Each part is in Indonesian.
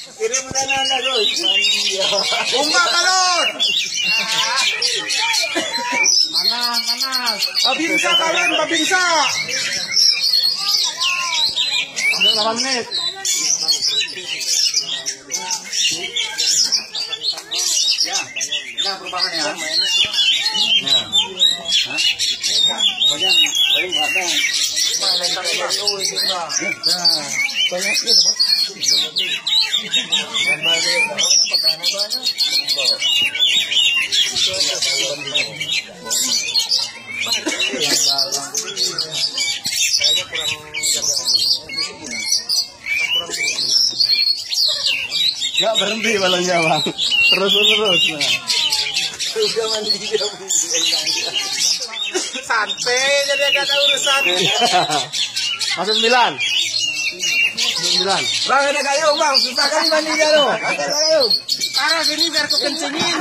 Kirim mo na na, Roy. Umba kalon! Manas. Babinsa kalon, babinsa! Ano 8 menit? Ya, perubahan ya. Ya. Hah? Banyak, banyak ada. Banyak ya, Pak. Gak berhenti balonnya bang, terus. Nah. Udah mandi dia Santai jadi gak ada urusan. Masuk 9. Bang ada gayung bang, susah kali mandi dia lo. Ada gayung. Parah gini biar kekencingin.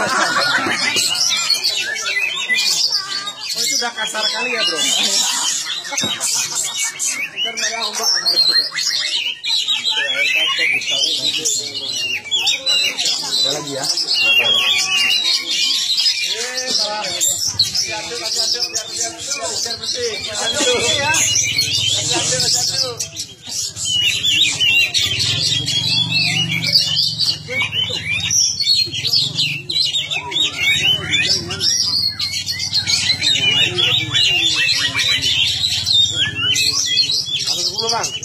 Oh itu udah kasar kali ya bro. Karena ombak. Ada lagi ya. Bang.